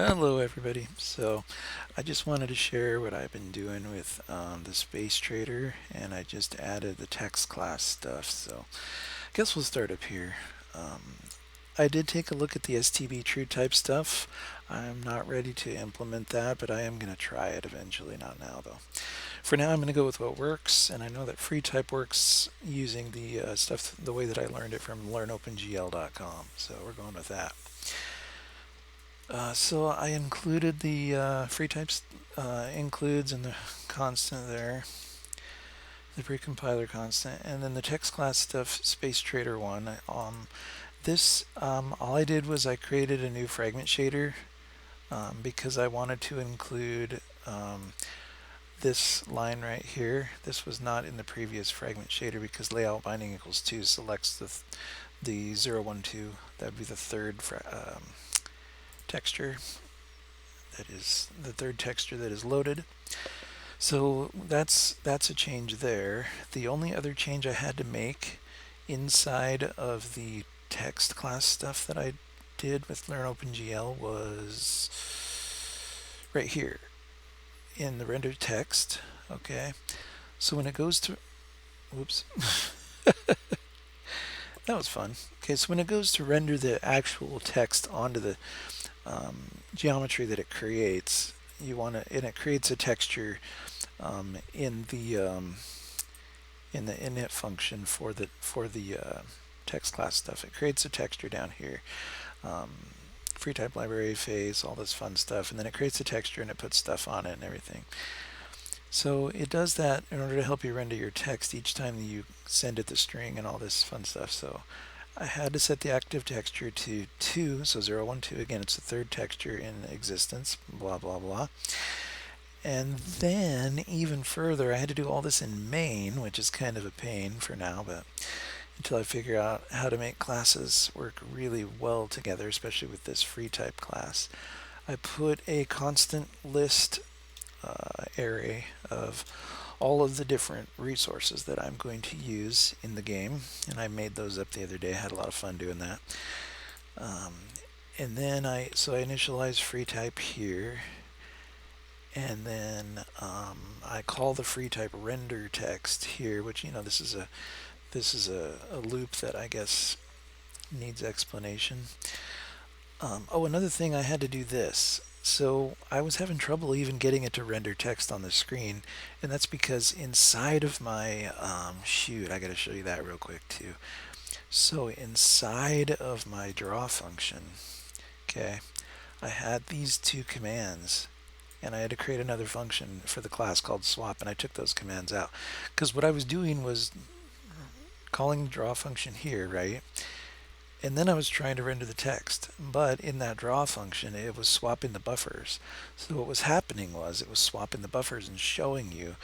Hello everybody. So I just wanted to share what I've been doing with the Space Trader, and I just added the text class stuff. So I guess we'll start up here. I did take a look at the STB true type stuff. I'm not ready to implement that, but I am going to try it eventually, not now though. For now, I'm going to go with what works, and I know that Freetype works using the stuff the way that I learned it from learnopengl.com. So we're going with that. So I included the free types includes and the constant there, the precompiler constant, and then the text class stuff, space trader one. This all I did was I created a new fragment shader because I wanted to include this line right here. This was not in the previous fragment shader because layout binding equals 2 selects the 0, 1, 2. That would be the third texture. That is the third texture that is loaded. So that's a change there. The only other change I had to make inside of the text class stuff that I did with Learn OpenGL was right here in the render text. Okay, so when it goes to, whoops, that was fun. Okay, so when it goes to render the actual text onto the geometry that it creates, you want to, and it creates a texture in the init function for the text class stuff. It creates a texture down here, free type library, phase, all this fun stuff, and then it creates a texture and it puts stuff on it and everything. So it does that in order to help you render your text each time that you send it the string and all this fun stuff. So I had to set the active texture to 2, so 0, 1, 2. Again, it's the third texture in existence, blah, blah, blah. And then, even further, I had to do all this in main, which is kind of a pain for now, but until I figure out how to make classes work really well together, especially with this free type class. I put a constant list array of all of the different resources that I'm going to use in the game, and I made those up the other day. I had a lot of fun doing that. And then I initialize free type here, and then I call the free type render text here, which this is a loop that I guess needs explanation. Oh, another thing, I had to do this. So I was having trouble even getting it to render text on the screen, and that's because inside of my shoot, I got to show you that real quick too. So inside of my draw function, okay, I had these two commands, and I had to create another function for the class called swap, and I took those commands out because what I was doing was calling the draw function here, right? And then I was trying to render the text, but in that draw function it was swapping the buffers. So what was happening was it was swapping the buffers and showing you,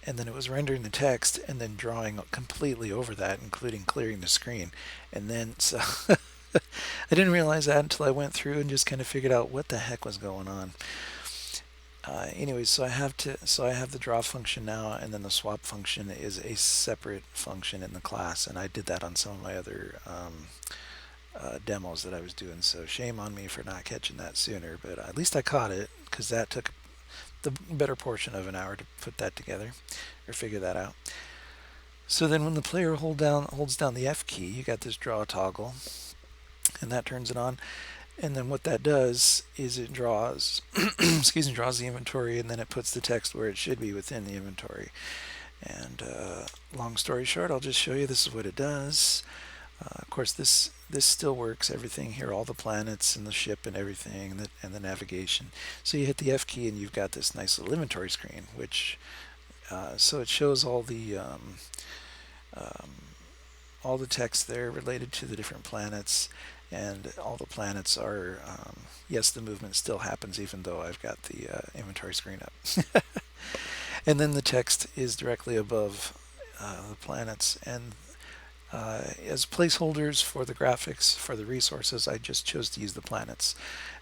and then it was rendering the text and then drawing completely over that, including clearing the screen. And then so I didn't realize that until I went through and just kind of figured out what the heck was going on. Anyways, so I have the draw function now, and then the swap function is a separate function in the class, and I did that on some of my other demos that I was doing. So shame on me for not catching that sooner, but at least I caught it because that took the better portion of an hour to put that together or figure that out. So then when the player holds down the F key, you got this draw toggle, and that turns it on. And then what that does is it draws, draws the inventory, and then it puts the text where it should be within the inventory. And long story short, I'll just show you this is what it does. Of course, this still works. Everything here, all the planets and the ship and everything, and the navigation. So you hit the F key, and you've got this nice little inventory screen, which so it shows all the text there related to the different planets. And all the planets are, yes, the movement still happens even though I've got the inventory screen up. And then the text is directly above the planets. And as placeholders for the graphics, for the resources, I just chose to use the planets.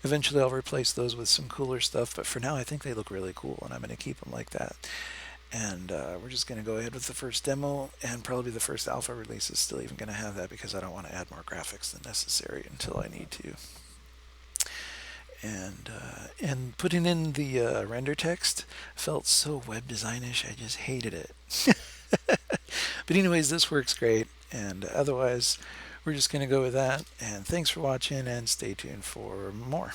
Eventually I'll replace those with some cooler stuff, but for now I think they look really cool, and I'm going to keep them like that. And we're just going to go ahead with the first demo, and probably the first alpha release is still even going to have that because I don't want to add more graphics than necessary until I need to. And putting in the render text felt so web designish. I just hated it. But anyways, this works great, and otherwise we're just going to go with that. And thanks for watching, and stay tuned for more.